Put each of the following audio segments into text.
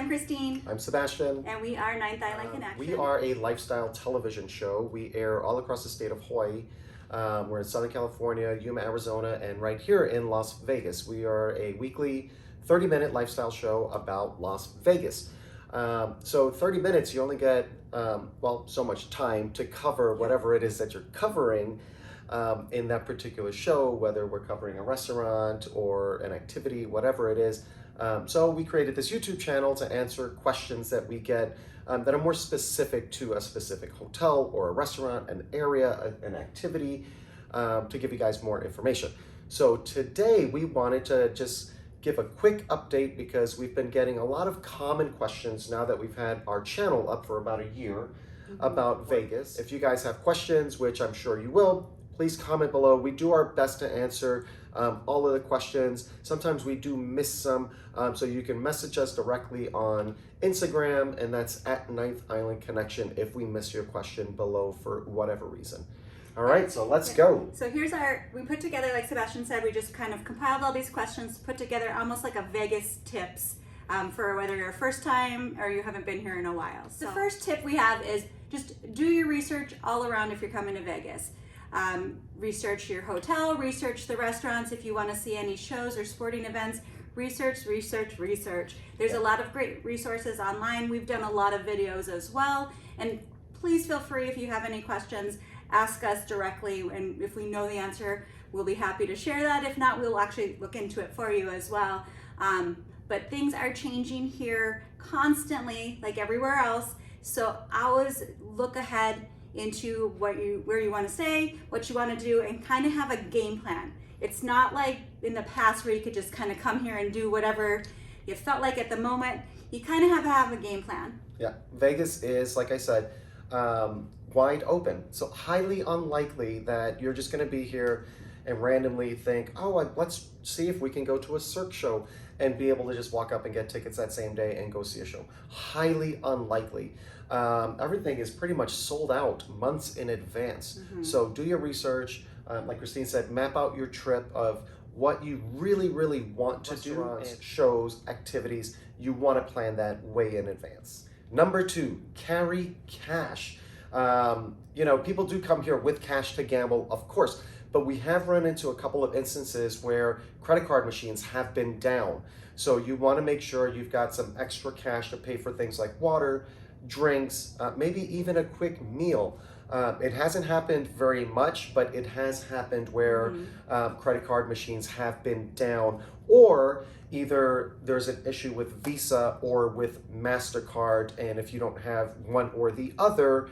Christine. I'm Sebastian. And we are Ninth Island Connection. We are a lifestyle television show. We air all across the state of Hawaii. We're in Southern California, Yuma, Arizona, and right here in Las Vegas. We are a weekly 30-minute lifestyle show about Las Vegas. So 30 minutes, you only get, so much time to cover whatever it is that you're covering in that particular show, whether we're covering a restaurant or an activity, whatever it is. So we created this YouTube channel to answer questions that we get that are more specific to a specific hotel or a restaurant, an area, an activity, to give you guys more information. So today we wanted to just give a quick update because we've been getting a lot of common questions now that we've had our channel up for about a year about Vegas. If you guys have questions, which I'm sure you will, please comment below. We do our best to answer all of the questions. Sometimes we do miss some, so you can message us directly on Instagram, and that's at Ninth Island Connection if we miss your question below for whatever reason. All right, so let's go. So here's we put together, like Sebastian said, we just kind of compiled all these questions, put together almost like a Vegas tips for whether you're a first time or you haven't been here in a while. So the first tip we have is just do your research all around if you're coming to Vegas. Research your hotel, research the restaurants. If you want to see any shows or sporting events, research. There's a lot of great resources online. We've done a lot of videos as well. And please feel free, if you have any questions, ask us directly. And if we know the answer, we'll be happy to share that. If not, we'll actually look into it for you as well. But things are changing here constantly, like everywhere else. So always look ahead into where you want to stay, what you want to do, and kind of have a game plan. It's not like in the past where you could just kind of come here and do whatever you felt like at the moment. You kind of have to have a game plan. Yeah, Vegas is, like I said, wide open. So highly unlikely that you're just going to be here and randomly think, oh, let's see if we can go to a Cirque show and be able to just walk up and get tickets that same day and go see a show. Highly unlikely. Everything is pretty much sold out months in advance. So do your research. Like Christine said, map out your trip of what you really, really want to do. Shows, activities, you want to plan that way in advance. Number 2, carry cash. People do come here with cash to gamble, of course, but we have run into a couple of instances where credit card machines have been down. So you want to make sure you've got some extra cash to pay for things like water, drinks, maybe even a quick meal. It hasn't happened very much, but it has happened where credit card machines have been down, or either there's an issue with Visa or with MasterCard, and if you don't have one or the other,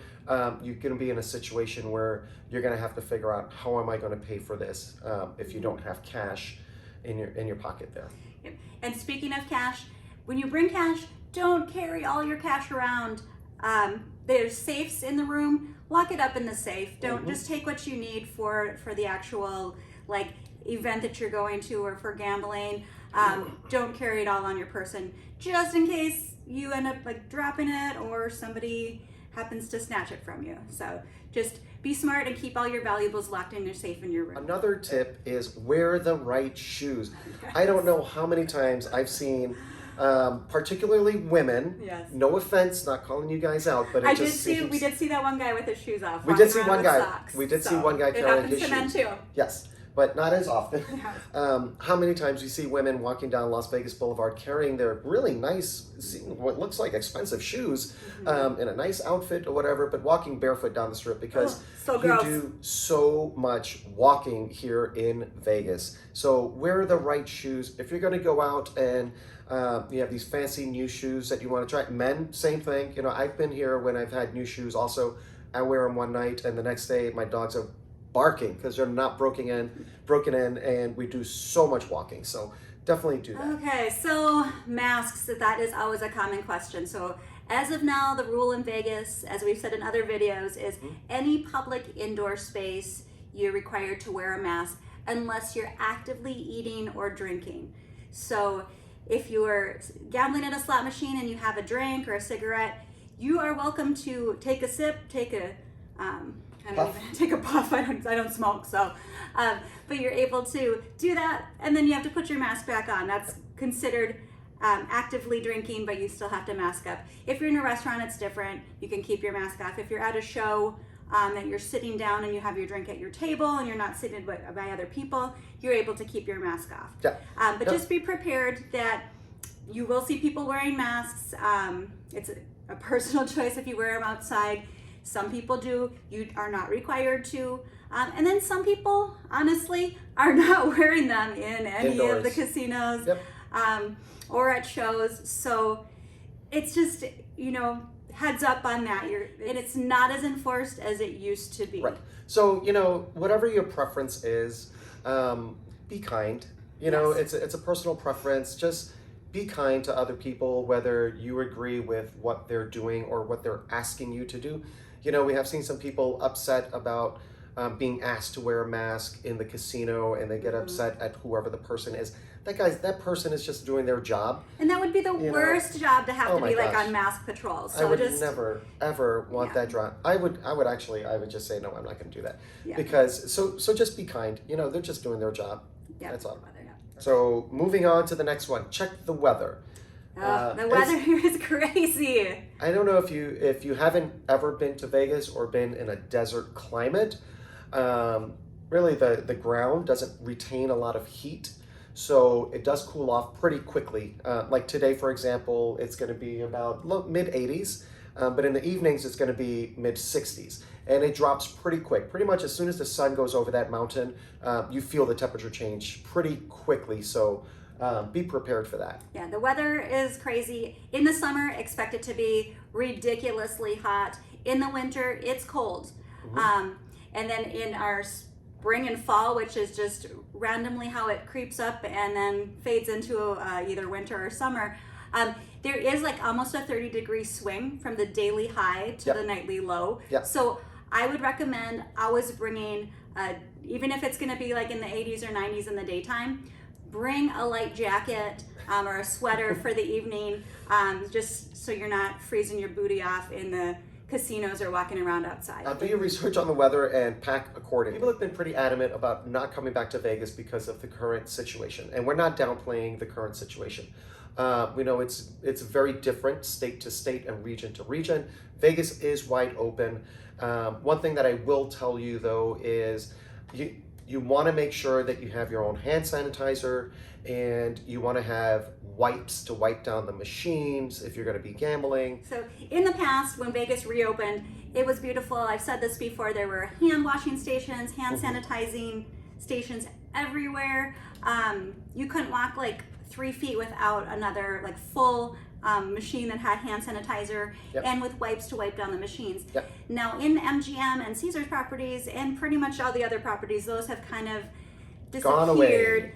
you're going to be in a situation where you're going to have to figure out, how am I going to pay for this if you don't have cash in your pocket there. And speaking of cash, when you bring cash, don't carry all your cash around. There's safes in the room. Lock it up in the safe. Don't just take what you need for the actual event that you're going to or for gambling. Don't carry it all on your person, just in case you end up dropping it or somebody happens to snatch it from you. So just be smart and keep all your valuables locked in your safe in your room. Another tip is wear the right shoes. I don't know how many times I've seen particularly women. Yes. No offense, not calling you guys out, but we did see that one guy with his shoes off. We did see one guy. Socks, we did see one guy carrying his shoes. It happens to men too. Yes, but not as often. Yeah. How many times you see women walking down Las Vegas Boulevard carrying their really nice, what looks like expensive shoes in a nice outfit or whatever, but walking barefoot down the strip because you do so much walking here in Vegas. So wear the right shoes. If you're going to go out and you have these fancy new shoes that you want to try. Men, same thing. I've been here when I've had new shoes also. I wear them one night and the next day my dogs are barking because they're not broken in, and we do so much walking. So definitely do that. Okay, so masks, that is always a common question. So as of now, the rule in Vegas, as we've said in other videos, is any public indoor space, you're required to wear a mask unless you're actively eating or drinking. So if you're gambling at a slot machine and you have a drink or a cigarette, you are welcome to take a sip, take a puff. I don't smoke, so but you're able to do that, and then you have to put your mask back on. That's considered actively drinking, but you still have to mask up. If you're in a restaurant, it's different. You can keep your mask off. If you're at a show that you're sitting down and you have your drink at your table and you're not seated by other people, you're able to keep your mask off. Yeah. But just be prepared that you will see people wearing masks. It's a personal choice if you wear them outside. Some people do. You are not required to. And then some people, honestly, are not wearing them in any Indoors. of the casinos. Yep. Or at shows. So it's just, heads up on that. And it's not as enforced as it used to be. Right. So, whatever your preference is, be kind. Yes. It's a personal preference. Just be kind to other people, whether you agree with what they're doing or what they're asking you to do. We have seen some people upset about being asked to wear a mask in the casino, and they get upset at whoever the person is. That person is just doing their job. And that would be the worst job to have to be like gosh. on mask patrol. So I would never ever want that job. I would just say no, I'm not going to do that. Yeah. Because so just be kind. They're just doing their job. Yeah. That's all. Yeah. So moving on to the next one. Check the weather. The weather here is crazy. I don't know if you haven't ever been to Vegas or been in a desert climate. Really, the ground doesn't retain a lot of heat, so it does cool off pretty quickly. Like today, for example, it's going to be about mid 80s, but in the evenings it's going to be mid 60s, and it drops pretty quick. Pretty much as soon as the sun goes over that mountain, you feel the temperature change pretty quickly. So be prepared for that. Yeah, the weather is crazy. In the summer, expect it to be ridiculously hot. In the winter, it's cold. And then in our spring and fall, which is just randomly how it creeps up and then fades into either winter or summer, there is like almost a 30-degree swing from the daily high to the nightly low. Yep. So I would recommend always bringing, even if it's going to be like in the 80s or 90s in the daytime, bring a light jacket or a sweater for the evening, just so you're not freezing your booty off in the casinos or walking around outside. Do your research on the weather and pack accordingly. People have been pretty adamant about not coming back to Vegas because of the current situation, and we're not downplaying the current situation. We know it's very different state to state and region to region. Vegas is wide open. One thing that I will tell you though is you want to make sure that you have your own hand sanitizer, and you want to have wipes to wipe down the machines if you're going to be gambling. So in the past, when Vegas reopened, it was beautiful. I've said this before, there were hand washing stations, hand sanitizing stations everywhere. You couldn't walk like 3 feet without another like full machine that had hand sanitizer and with wipes to wipe down the machines. Now in MGM and Caesars properties and pretty much all the other properties, those have kind of disappeared.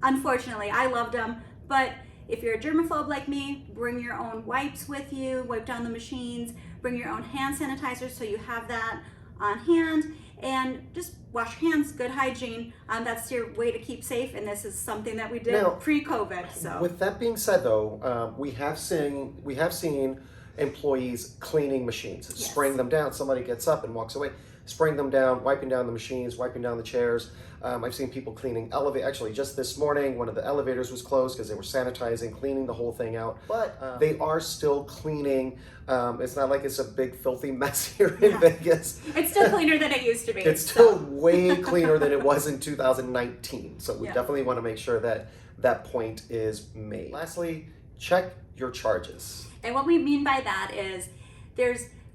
Unfortunately, I loved them, but if you're a germaphobe like me, bring your own wipes with you, wipe down the machines, bring your own hand sanitizer so you have that on hand, and just wash your hands, good hygiene. That's your way to keep safe, and this is something that we did pre-COVID. So with that being said though, we have seen employees cleaning machines, spraying them down. Somebody gets up and walks away, spraying them down, wiping down the machines, wiping down the chairs. I've seen people cleaning actually just this morning, one of the elevators was closed because they were sanitizing, cleaning the whole thing out. But they are still cleaning. It's not like it's a big filthy mess here in Vegas. It's still cleaner than it used to be. It's still way cleaner than it was in 2019. So we definitely want to make sure that that point is made. Lastly, check your charges. And what we mean by that is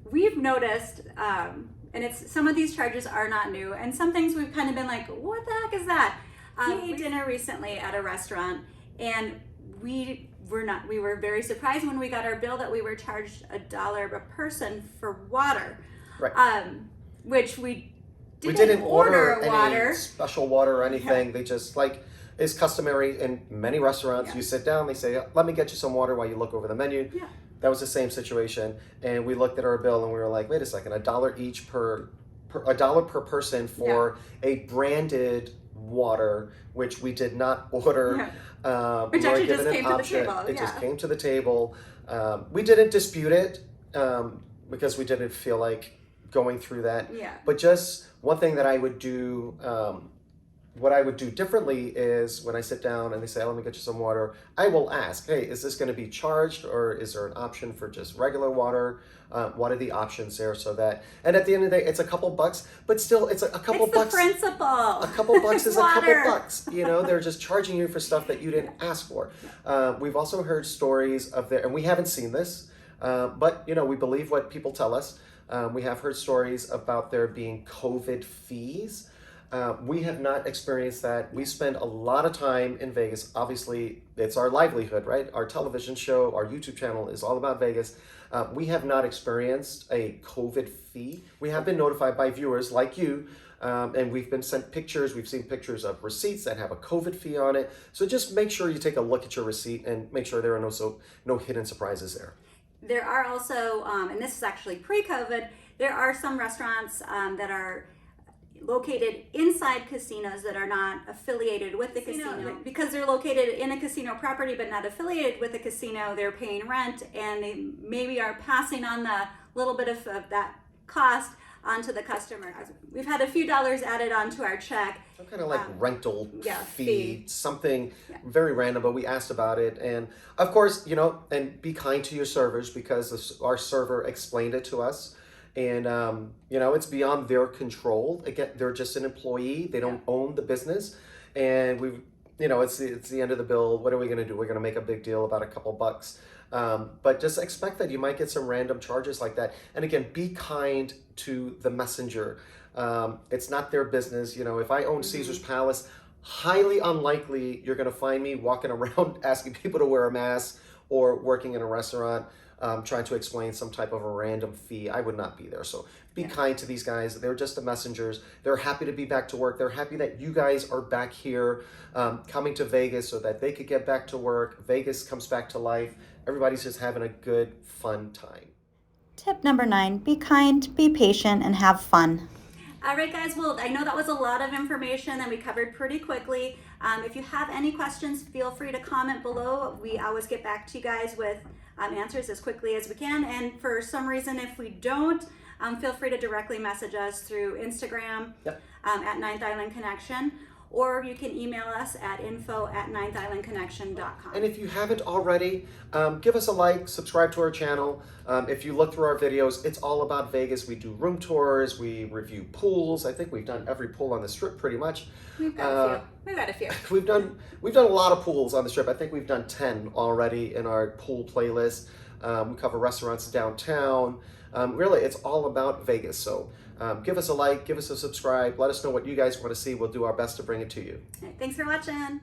we've noticed, and it's some of these charges are not new, and some things we've kind of been like, what the heck is that? We ate dinner recently at a restaurant, and we were very surprised when we got our bill that we were charged $1 a person for water, which we didn't order water. Any special water or anything. They just, like is customary in many restaurants, you sit down, they say, let me get you some water while you look over the menu. That was the same situation, and we looked at our bill and we were like, wait a second, $1 per person for a branded water, which we did not order. Which actually just came to the table. It just came to the table. We didn't dispute it because we didn't feel like going through that. But just one thing that I would do what I would do differently is when I sit down and they say, let me get you some water, I will ask, hey, is this going to be charged, or is there an option for just regular water? What are the options there, so that, and at the end of the day, it's a couple bucks, but still it's a couple bucks. It's the principle. A couple bucks is a Water. couple bucks. You know, they're just charging you for stuff that you didn't ask for. We've also heard stories of and we haven't seen this, but you know, we believe what people tell us. We have heard stories about there being COVID fees. We have not experienced that. We spend a lot of time in Vegas. Obviously, it's our livelihood, right? Our television show, our YouTube channel is all about Vegas. We have not experienced a COVID fee. We have been notified by viewers like you, and we've been sent pictures. We've seen pictures of receipts that have a COVID fee on it. So just make sure you take a look at your receipt and make sure there are no hidden surprises there. There are also, and this is actually pre-COVID, there are some restaurants that are located inside casinos that are not affiliated with the casino. Because they're located in a casino property but not affiliated with the casino, they're paying rent, and they maybe are passing on the little bit of that cost onto the customer. We've had a few dollars added onto our check. Some kind of like rental fee, fee. something very random, but we asked about it. And of course, you know, and be kind to your servers, because our server explained it to us. And, you know, it's beyond their control. Again, they're just an employee. They don't own the business. And you know, it's the end of the bill. What are we going to do? We're going to make a big deal about a couple bucks. But just expect that you might get some random charges like that. And again, be kind to the messenger. It's not their business. You know, if I own Caesar's Palace, highly unlikely you're going to find me walking around asking people to wear a mask or working in a restaurant trying to explain some type of a random fee. I would not be there. So be kind to these guys. They're just the messengers. They're happy to be back to work. They're happy that you guys are back here coming to Vegas so that they could get back to work. Vegas comes back to life. Everybody's just having a good, fun time. Tip number 9, be kind, be patient, and have fun. All right, guys, well, I know that was a lot of information that we covered pretty quickly. If you have any questions, feel free to comment below. We always get back to you guys with answers as quickly as we can. And for some reason, if we don't, feel free to directly message us through Instagram at 9th Island Connection, or you can email us at info@ninthislandconnection.com. And if you haven't already, give us a like, subscribe to our channel. If you look through our videos, it's all about Vegas. We do room tours, we review pools. I think we've done every pool on the Strip pretty much. We've got a few. We've done a lot of pools on the Strip. I think we've done 10 already in our pool playlist. We cover restaurants downtown. Really, it's all about Vegas. So give us a like, give us a subscribe. Let us know what you guys want to see. We'll do our best to bring it to you. All right, thanks for watching.